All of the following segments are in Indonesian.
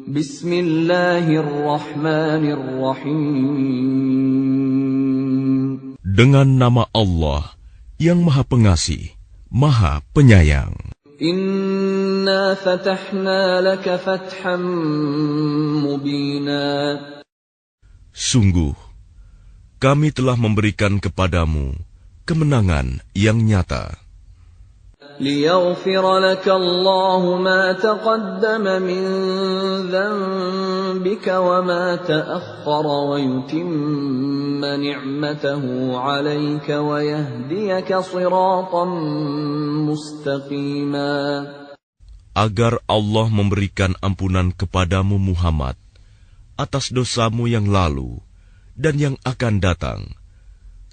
Bismillahirrahmanirrahim. Dengan nama Allah yang Maha Pengasih, Maha Penyayang. Inna fatahna laka fatham mubina. Sungguh, kami telah memberikan kepadamu kemenangan yang nyata. ليغفر لك الله ما تقدم من ذنبك وما تأخر ويتم نعمته عليك ويهديك صراطا مستقيما. Agar Allah memberikan ampunan kepadamu Muhammad atas dosamu yang lalu dan yang akan datang,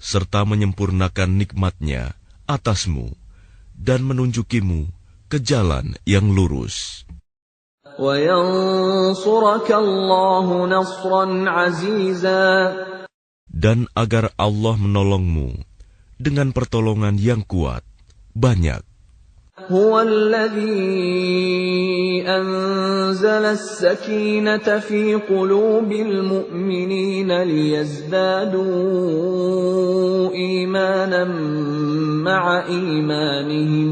serta menyempurnakan nikmat-Nya atasmu dan menunjukimu ke jalan yang lurus. Dan agar Allah menolongmu dengan pertolongan yang kuat, banyak. هو الذي أنزل السكينة في قلوب المؤمنين ليزدادوا إيمانا مع إيمانهم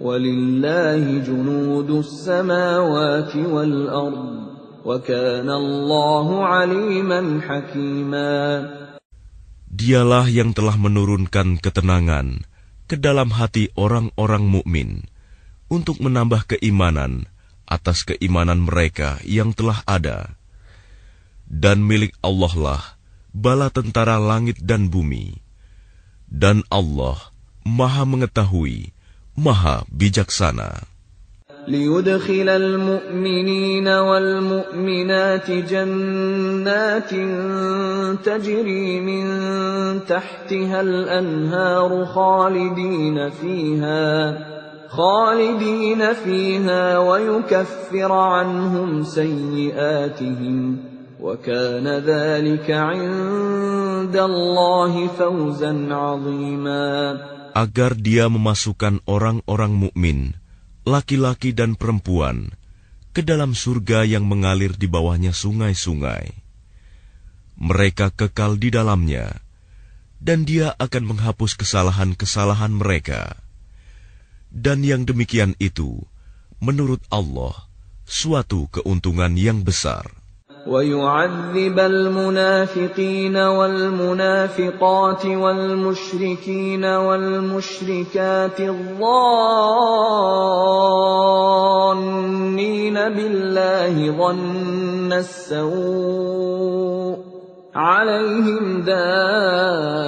ولله جنود السماوات والأرض وكان الله عليما حكيما. Dialah yang telah menurunkan ketenangan ke dalam hati orang-orang mukmin untuk menambah keimanan atas keimanan mereka yang telah ada. Dan milik Allah lah bala tentara langit dan bumi. Dan Allah Maha mengetahui, Maha bijaksana. ليدخل المؤمنين والمؤمنات جنات تجري من تحتها الأنهار خالدين فيها ويكفر عنهم سيئاتهم وكان ذلك عند الله فوزا عظيما. Agar Dia memasukkan orang-orang mukmin, laki-laki dan perempuan, ke dalam surga yang mengalir di bawahnya sungai-sungai. Mereka kekal di dalamnya, dan Dia akan menghapus kesalahan-kesalahan mereka. Dan yang demikian itu, menurut Allah, suatu keuntungan yang besar. وَيُعَذِّبَ الْمُنَافِقِينَ وَالْمُنَافِقَاتِ وَالْمُشْرِكِينَ وَالْمُشْرِكَاتِ الظَّانِّينَ بِاللَّهِ ظَنَّ السَّوْءِ عَلَيْهِمْ دَائِرَةُ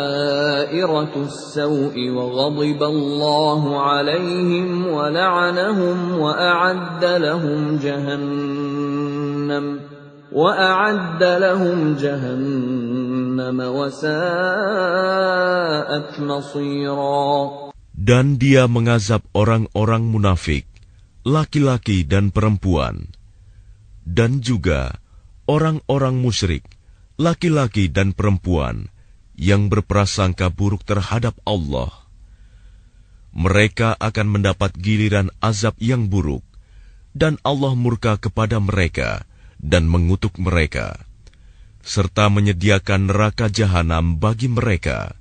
السَّوْءِ وَغَضِبَ اللَّهُ عَلَيْهِمْ وَلَعَنَهُمْ وَأَعَدَّ لَهُمْ جَهَنَّمَ وَسَاءَتْ مَصِيرًا. Dan Dia mengazab orang-orang munafik, laki-laki dan perempuan, dan juga orang-orang musyrik, laki-laki dan perempuan yang berprasangka buruk terhadap Allah. Mereka akan mendapat giliran azab yang buruk, dan Allah murka kepada mereka dan mengutuk mereka, serta menyediakan neraka jahanam bagi mereka.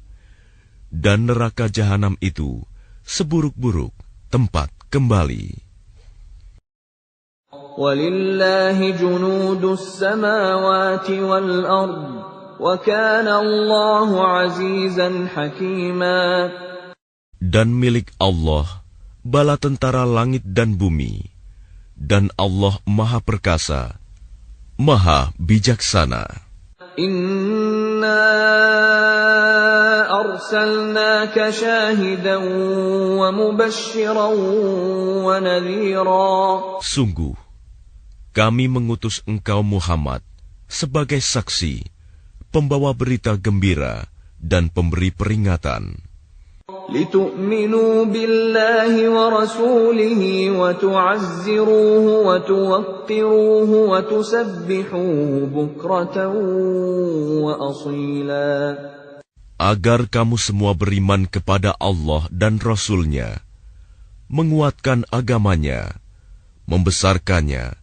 Dan neraka jahanam itu seburuk-buruk tempat kembali. وَلِلَّهِ جُنُودُ السَّمَاوَاتِ وَالْأَرْضِ وَكَانَ اللَّهُ عَزِيزًا حَكِيمًا. Dan milik Allah bala tentara langit dan bumi, dan Allah Maha Perkasa, Maha bijaksana. Inna arsalnaka syahidan wa mubasysyiran wa nadhira. Sungguh, kami mengutus engkau Muhammad sebagai saksi, pembawa berita gembira dan pemberi peringatan. لِتُؤْمِنُوا بِاللَّهِ وَرَسُولِهِ وَتُعَزِّرُوهُ وَتُوَقِّرُوهُ وَتُسَبِّحُوهُ بُكْرَةً وَأَصِيلًا. Agar kamu semua beriman kepada Allah dan Rasul-Nya, menguatkan agamanya, membesarkannya,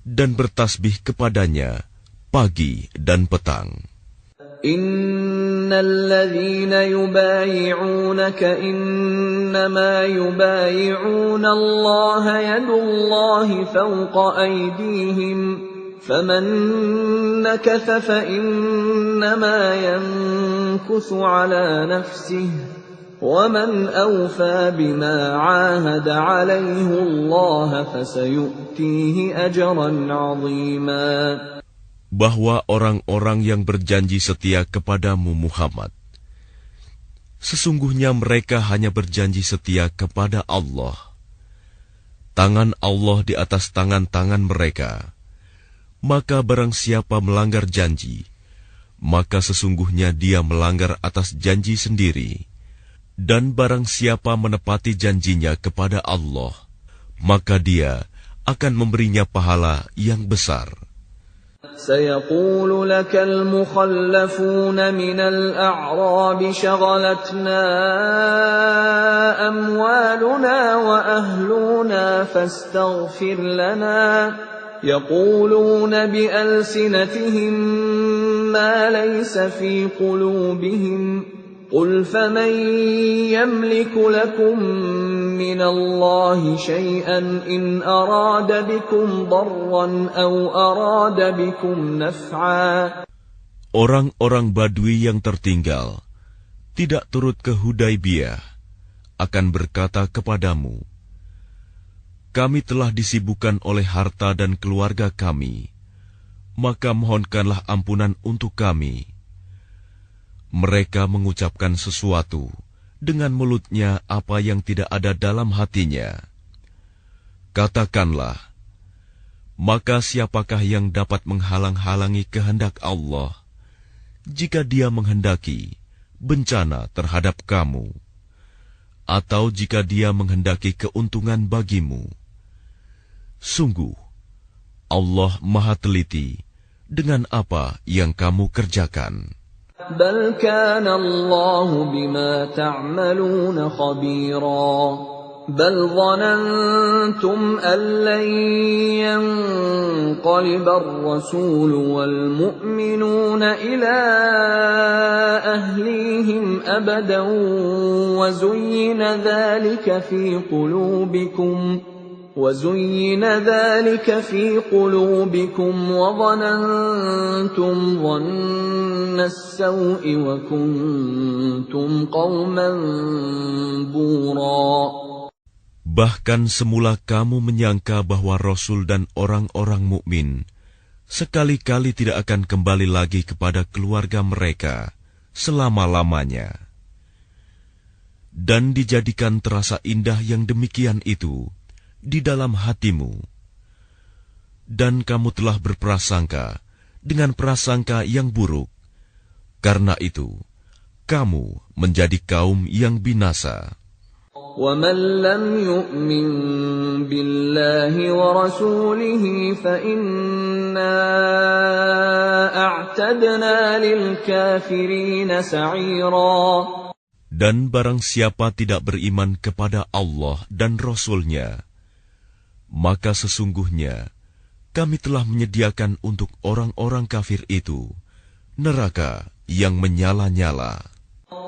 dan bertasbih kepadanya pagi dan petang. Innal ladzina yubayi'unaka innama yubayi'una Allah yadullahi fawqa aydihim faman nakatha fa innama yankuthu ala nafsihi وَمَنْ أَوْفَى بِمَا عَاهَدَ عَلَيْهِ اللَّهَ فَسَيُؤْتِيهِ أَجْرًا عَظِيمًا. Bahwa orang-orang yang berjanji setia kepadamu Muhammad, sesungguhnya mereka hanya berjanji setia kepada Allah. Tangan Allah di atas tangan-tangan mereka. Maka barang siapa melanggar janji, maka sesungguhnya dia melanggar atas janji sendiri. Dan barang siapa menepati janjinya kepada Allah, maka dia akan memberinya pahala yang besar. سيقول لك المخلفون من الأعراب شغلتنا أموالنا وأهلنا فاستغفر لنا يقولون بألسنتهم ما ليس في قلوبهم قل فمن يملك لكم من الله شيئا إن أراد بكم ضرا أو أراد بكم نفعا. Orang-orang Badui yang tertinggal, tidak turut ke Hudaibiyah, akan berkata kepadamu, kami telah disibukkan oleh harta dan keluarga kami, maka mohonkanlah ampunan untuk kami. Mereka mengucapkan sesuatu dengan mulutnya apa yang tidak ada dalam hatinya. Katakanlah, maka siapakah yang dapat menghalang-halangi kehendak Allah jika Dia menghendaki bencana terhadap kamu, atau jika Dia menghendaki keuntungan bagimu? Sungguh, Allah Maha Teliti dengan apa yang kamu kerjakan. بل كان الله بما تعملون خبيرا بل ظننتم أن لن ينقلب الرسول والمؤمنون إلى أهليهم أبدا وزين ذلك في قلوبكم وظننتم ظن السوء وكنتم قوما بورا. Bahkan semula kamu menyangka bahwa Rasul dan orang-orang mukmin sekali-kali tidak akan kembali lagi kepada keluarga mereka selama-lamanya. Dan dijadikan terasa indah yang demikian itu di dalam hatimu, dan kamu telah berprasangka dengan prasangka yang buruk. Karena itu, kamu menjadi kaum yang binasa. وَمَنْ لَمْ يُؤْمِنْ بِاللَّهِ وَرَسُولِهِ فَإِنَّا أَعْتَدْنَا لِلْكَافِرِينَ سَعِيرًا. Dan barang siapa tidak beriman kepada Allah dan Rasul-Nya, maka sesungguhnya kami telah menyediakan untuk orang-orang kafir itu neraka yang menyala-nyala.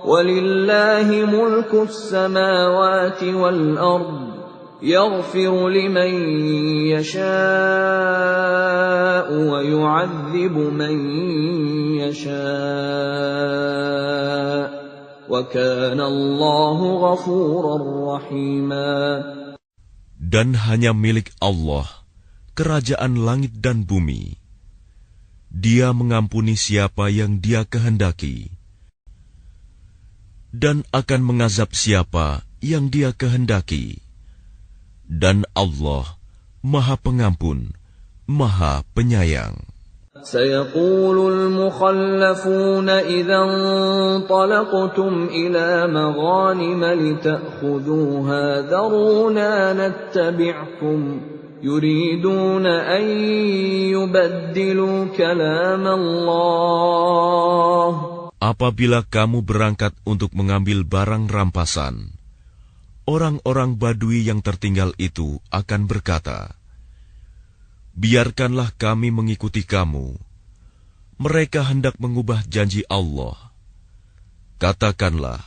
وَلِلَّهِ مُلْكُ السَّمَاوَاتِ وَالْأَرْضِ يَغْفِرُ لِمَن يَشَاءُ وَيُعَذِّبُ مَن يَشَاءُ وَكَانَ اللَّهُ غَفُورًا رَّحِيمًا. Dan hanya milik Allah kerajaan langit dan bumi. Dia mengampuni siapa yang Dia kehendaki, dan akan mengazab siapa yang Dia kehendaki. Dan Allah Maha Pengampun, Maha Penyayang. سيقول المخلفون إذا انطلقتم إلى مغانم لتأخذوها ذرونا نتبعكم يريدون أن يبدلوا كلام الله. Apabila kamu berangkat untuk mengambil barang rampasan, orang-orang Badui yang tertinggal itu akan berkata, biarkanlah kami mengikuti kamu. Mereka hendak mengubah janji Allah. Katakanlah,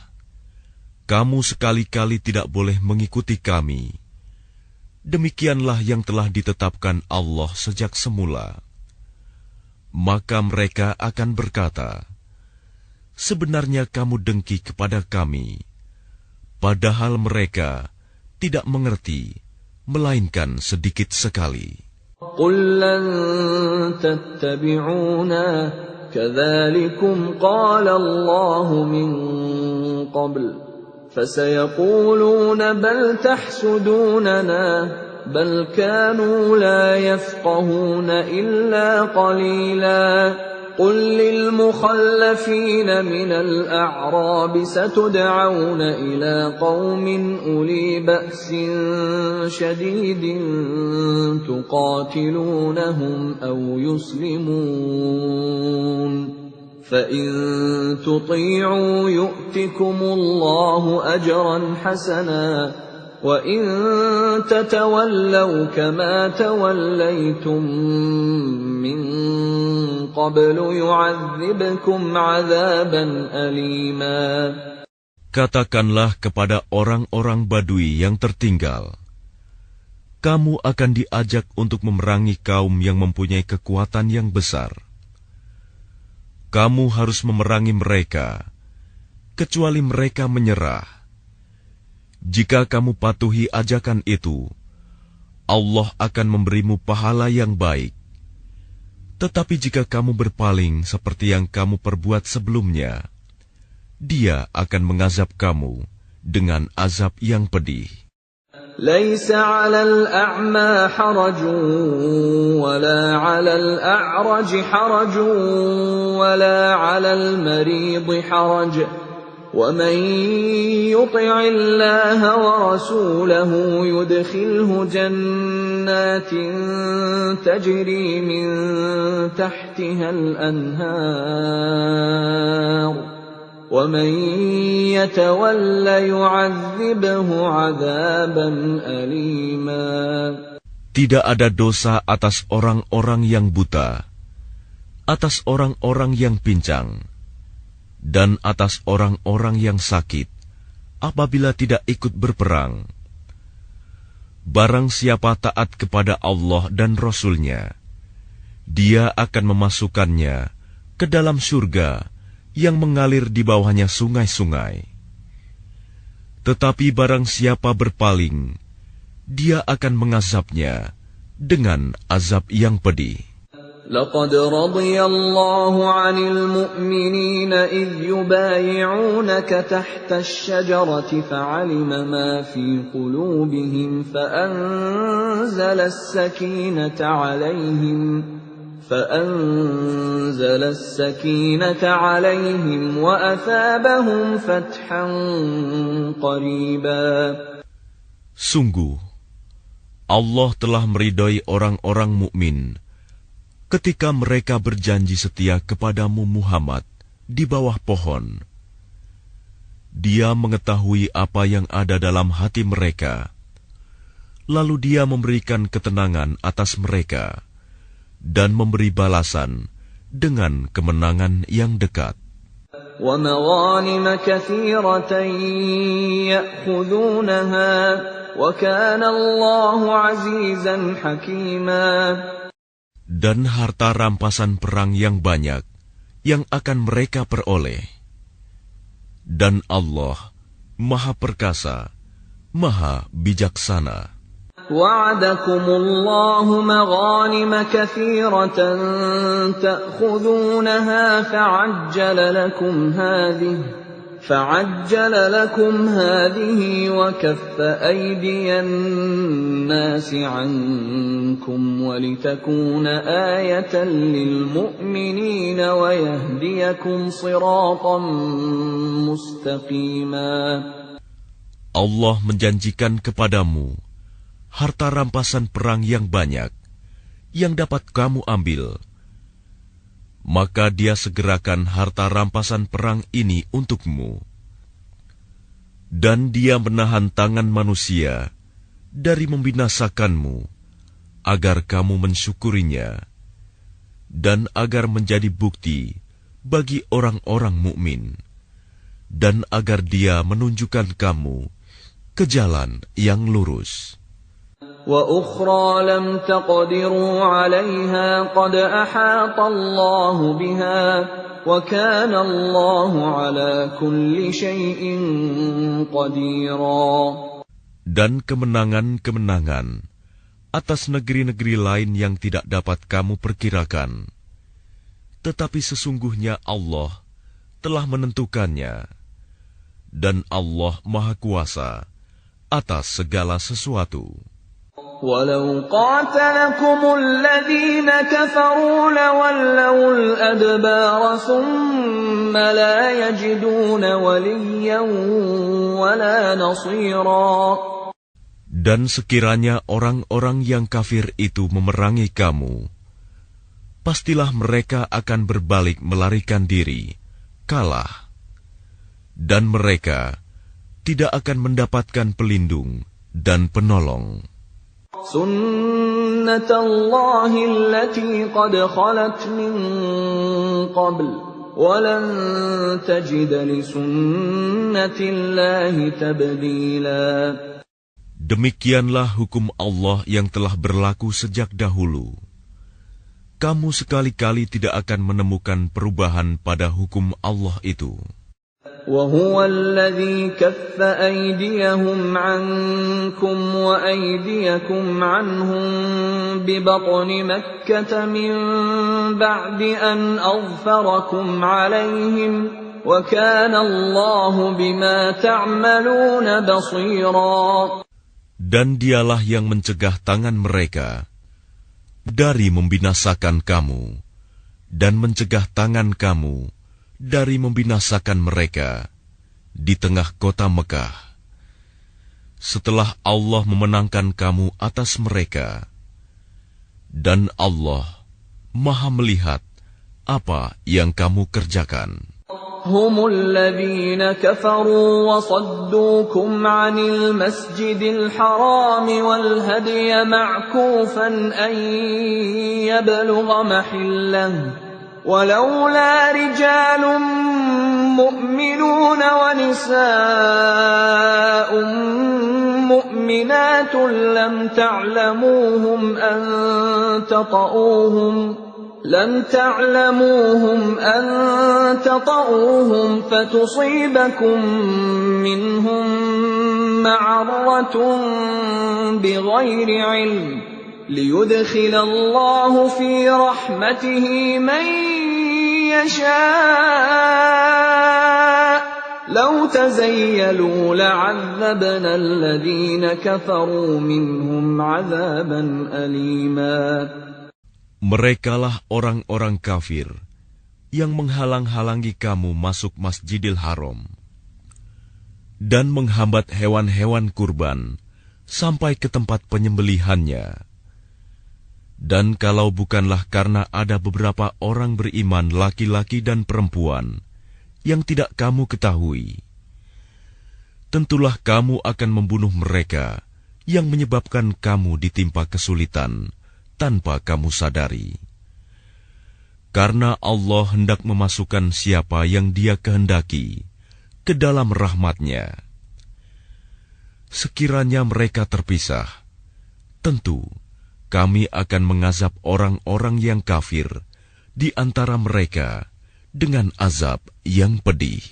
kamu sekali-kali tidak boleh mengikuti kami. Demikianlah yang telah ditetapkan Allah sejak semula. Maka mereka akan berkata, sebenarnya kamu dengki kepada kami, padahal mereka tidak mengerti, melainkan sedikit sekali. قُل لَّن تَتَّبِعُونَا كَذَلِكُمْ قَالَ اللَّهُ مِن قَبْلُ فَسَيَقُولُونَ بَلْ تَحْسُدُونَنَا بَلْ كَانُوا لَا يَفْقَهُونَ إِلَّا قَلِيلًا قُل لِّلْمُخَلَّفِينَ مِنَ الْأَعْرَابِ سَتُدْعَوْنَ إِلَىٰ قَوْمٍ أُولِي بَأْسٍ شَدِيدٍ تُقَاتِلُونَهُمْ أَوْ يُسْلِمُونَ فَإِن تُطِيعُوا يُؤْتِكُمُ اللَّهُ أَجْرًا حَسَنًا وَإِن تَتَوَلَّوْا كَمَا تَوَلَّيْتُم مِّن قَبْلُ يُعَذِّبْكُمْ عَذَابًا أَلِيمًا. Katakanlah kepada orang-orang Badui yang tertinggal, kamu akan diajak untuk memerangi kaum yang mempunyai kekuatan yang besar. Kamu harus memerangi mereka, kecuali mereka menyerah. Jika kamu patuhi ajakan itu, Allah akan memberimu pahala yang baik. Tetapi jika kamu berpaling seperti yang kamu perbuat sebelumnya, Dia akan mengazab kamu dengan azab yang pedih. لَيْسَ عَلَى الْأَعْمَى حَرَجٌ وَلَا عَلَى الْأَعْرَجِ حَرَجٌ وَلَا عَلَى الْمَرِيضِ حَرَجٌ وَمَن يُطِعِ اللَّهَ وَرَسُولَهُ يُدْخِلْهُ جَنَّاتٍ تَجْرِي مِن تَحْتِهَا الْأَنْهَارُ وَمَن يَتَوَلَّ يُعَذِّبْهُ عَذَابًا أَلِيمًا. Tidak ada dosa atas orang-orang yang buta, atas orang-orang yang pincang, dan atas orang-orang yang sakit, apabila tidak ikut berperang. Barang siapa taat kepada Allah dan Rasul-Nya, Dia akan memasukkannya ke dalam surga yang mengalir di bawahnya sungai-sungai. Tetapi barang siapa berpaling, Dia akan mengazabnya dengan azab yang pedih. لَقَدْ رَضِيَ اللَّهُ عَنِ الْمُؤْمِنِينَ إِذْ يُبَايِعُونَكَ تَحْتَ الشَّجَرَةِ فَعَلِمَ مَا فِي قُلُوبِهِمْ فَأَنزَلَ السَّكِينَةَ عَلَيْهِمْ وَأَثَابَهُمْ فَتْحًا قَرِيبًا. Sungguh, Allah telah meridai orang-orang mukmin ketika mereka berjanji setia kepadamu Muhammad di bawah pohon. Dia mengetahui apa yang ada dalam hati mereka, lalu Dia memberikan ketenangan atas mereka dan memberi balasan dengan kemenangan yang dekat. وَمَغَانِمَ كَثِيرَةً يَأْخُذُونَهَا وَكَانَ اللَّهُ عَزِيزًا حَكِيمًا. Dan harta rampasan perang yang banyak yang akan mereka peroleh. Dan Allah Maha Perkasa, Maha Bijaksana. وَعَدَكُمُ اللَّهُ مَغَانِمَ كَثِيرَةً تَأْخُذُونَهَا فَعَجَّلَ لَكُمْ هَٰذِهِ وَكَفَّ أَيْدِيَ النَّاسِ عَنكُمْ وَلِتَكُونَ آيَةً لِّلْمُؤْمِنِينَ وَيَهْدِيَكُمْ صِرَاطًا مُّسْتَقِيمًا. Allah menjanjikan kepadamu harta rampasan perang yang banyak yang dapat kamu ambil. Maka Dia segerakan harta rampasan perang ini untukmu. Dan Dia menahan tangan manusia dari membinasakanmu agar kamu mensyukurinya, dan agar menjadi bukti bagi orang-orang mukmin, dan agar Dia menunjukkan kamu ke jalan yang lurus. وَأُخْرَى لَمْ تَقْدِرُوا عَلَيْهَا قَدْ أَحَاطَ اللَّهُ بِهَا وَكَانَ اللَّهُ عَلَى كُلِّ شَيْءٍ قَدِيرًا. Dan kemenangan-kemenangan atas negeri-negeri lain yang tidak dapat kamu perkirakan, tetapi sesungguhnya Allah telah menentukannya, dan Allah Maha Kuasa atas segala sesuatu. وَلَوْ قَاتَلَكُمُ الَّذِينَ كَفَرُوا لَوَلَّوُا الْأَدْبَارَ ثُمَّ لَا يَجِدُونَ وَلِيًّا وَلَا نَصِيرًا. Dan sekiranya orang-orang yang kafir itu memerangi kamu, pastilah mereka akan berbalik melarikan diri, kalah, dan mereka tidak akan mendapatkan pelindung dan penolong. سُنَّةَ اللَّهِ الَّتِي قَدْ خَلَتْ مِن قَبْلُ وَلَن تَجِدَ لِسُنَّةِ اللَّهِ تَبْدِيلًا. Demikianlah hukum Allah yang telah berlaku sejak dahulu. Kamu sekali-kali tidak akan menemukan perubahan pada hukum Allah itu. وَهُوَ الَّذِي كَفَّ أَيْدِيَهُمْ عَنكُمْ وَأَيْدِيَكُمْ عَنْهُمْ بِبَطْنِ مَكَّةَ مِنْ بَعْدِ أَنْ أَظْفَرَكُمْ عَلَيْهِمْ وَكَانَ اللَّهُ بِمَا تَعْمَلُونَ بَصِيرًا. Dan Dialah yang mencegah tangan mereka dari membinasakan kamu, dan mencegah tangan kamu dari membinasakan mereka di tengah kota Mekah, setelah Allah memenangkan kamu atas mereka. Dan Allah Maha melihat apa yang kamu kerjakan. هم الذين كفروا وصدوكم عن المسجد الحرام والهدي معكوفا أن يبلغ محله ولولا رجال مؤمنون ونساء مؤمنات لم تعلموهم أن تطؤوهم فتصيبكم منهم معرة بغير علم ليدخل الله في رحمته من يشاء لو تزيلوا لعذبنا الذين كفروا منهم عذابا أليما. Merekalah orang-orang kafir yang menghalang-halangi kamu masuk Masjidil Haram dan menghambat hewan-hewan kurban sampai ke tempat penyembelihannya. Dan kalau bukanlah karena ada beberapa orang beriman laki-laki dan perempuan yang tidak kamu ketahui, tentulah kamu akan membunuh mereka yang menyebabkan kamu ditimpa kesulitan tanpa kamu sadari. Karena Allah hendak memasukkan siapa yang Dia kehendaki ke dalam rahmat-Nya. Sekiranya mereka terpisah, tentu kami akan mengazab orang-orang yang kafir di antara mereka dengan azab yang pedih.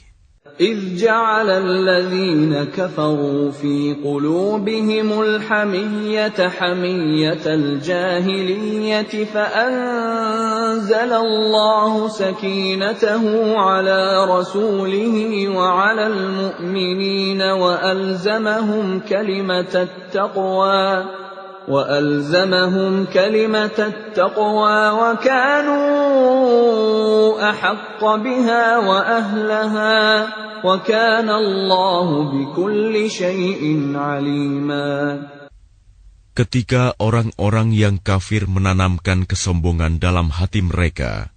إذ جعل الذين كفروا في قلوبهم الحمية حمية الجاهلية فأنزل الله سكينته على رسوله وعلى المؤمنين وألزمهم كلمة التقوى وكانوا أحق بها وأهلها وكان الله بكل شيء عليما. Ketika orang-orang yang kafir menanamkan kesombongan dalam hati mereka,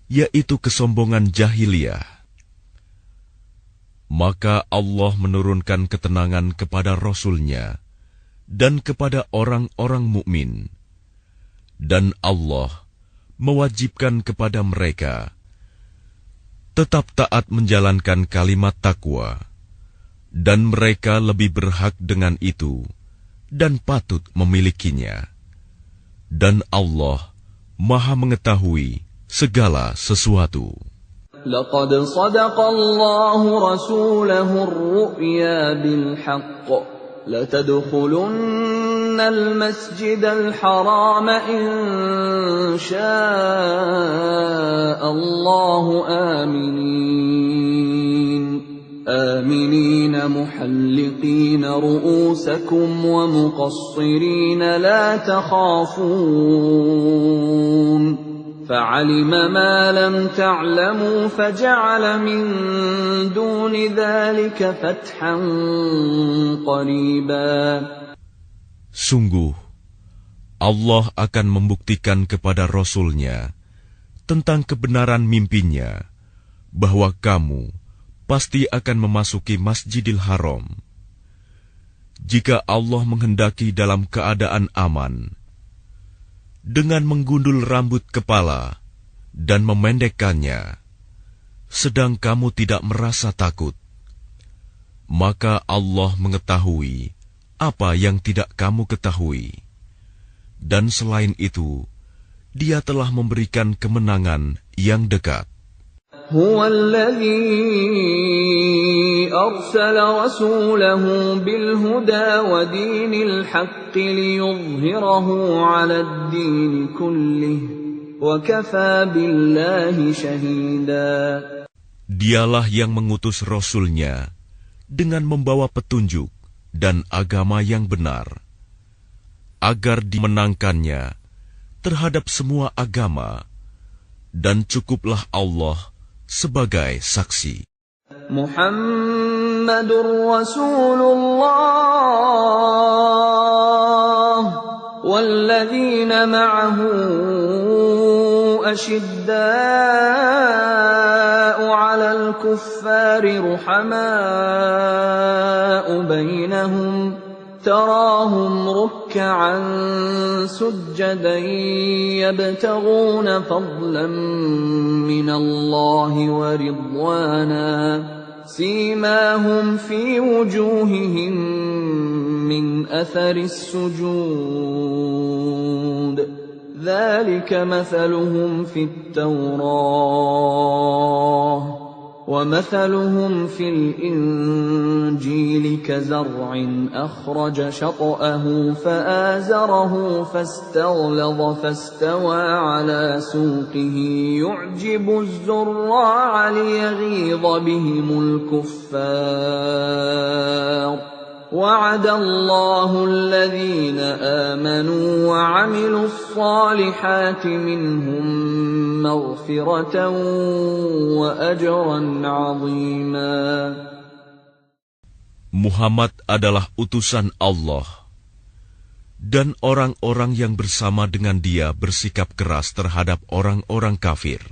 yaitu kesombongan jahiliyah, maka Allah menurunkan ketenangan kepada Rasul-Nya dan kepada orang-orang mukmin, Dan Allah mewajibkan kepada mereka tetap taat menjalankan kalimat takwa, dan mereka lebih berhak dengan itu dan patut memilikinya. Dan Allah Maha mengetahui segala sesuatu. لقد صدق الله رسوله الرؤيا بالحق لتدخلن المسجد الحرام إن شاء الله آمنين محلقين رؤوسكم ومقصرين لا تخافون فعلم ما لم تعلموا فجعل من دون ذلك فتحا قريبا. Sungguh, Allah akan membuktikan kepada Rasul-Nya tentang kebenaran mimpinya bahwa kamu pasti akan memasuki Masjidil Haram. Jika Allah menghendaki dalam keadaan aman, dengan menggundul rambut kepala dan memendekkannya, sedang kamu tidak merasa takut, maka Allah mengetahui apa yang tidak kamu ketahui. Dan selain itu, Dia telah memberikan kemenangan yang dekat. هو الذي أرسل رسوله بالهدى ودين الحق ليظهره على الدين كله وكفى بالله شهيدا. Dialah yang mengutus Rasul-Nya dengan membawa petunjuk dan agama yang benar, agar dimenangkannya terhadap semua agama, dan cukuplah Allah sebagai saksi. Muhammadur Rasulullah walladzina ma'ahu ashidda'u 'alal kuffari ruhama'u bainahum تراهم ركعا سجدا يبتغون فضلا من الله ورضوانا سيماهم في وجوههم من أثر السجود ذلك مثلهم في التوراة ومثلهم في الإنجيل كزرع أخرج شطأه فآزره فاستغلظ فاستوى على سوقه يعجب الزراع ليغيظ بهم الكفار وعد الله الذين آمنوا وعملوا الصالحات منهم مغفرة وأجرا عظيما. Muhammad adalah utusan Allah, dan orang-orang yang bersama dengan dia bersikap keras terhadap orang-orang kafir,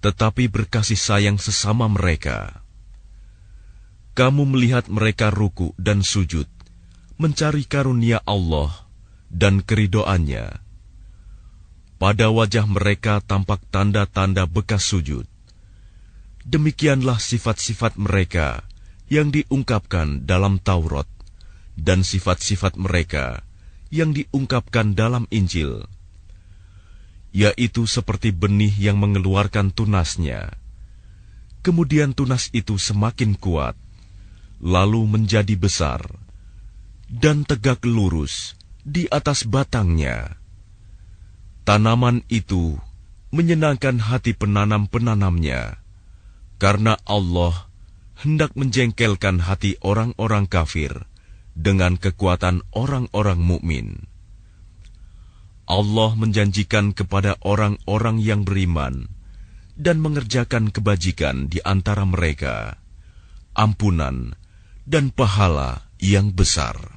tetapi berkasih sayang sesama mereka. Kamu melihat mereka ruku dan sujud, mencari karunia Allah dan keridoannya. Pada wajah mereka tampak tanda-tanda bekas sujud. Demikianlah sifat-sifat mereka yang diungkapkan dalam Taurat, dan sifat-sifat mereka yang diungkapkan dalam Injil, yaitu seperti benih yang mengeluarkan tunasnya. Kemudian tunas itu semakin kuat, lalu menjadi besar, dan tegak lurus di atas batangnya. Tanaman itu menyenangkan hati penanam-penanamnya, karena Allah hendak menjengkelkan hati orang-orang kafir dengan kekuatan orang-orang mukmin. Allah menjanjikan kepada orang-orang yang beriman dan mengerjakan kebajikan di antara mereka ampunan dan pahala yang besar.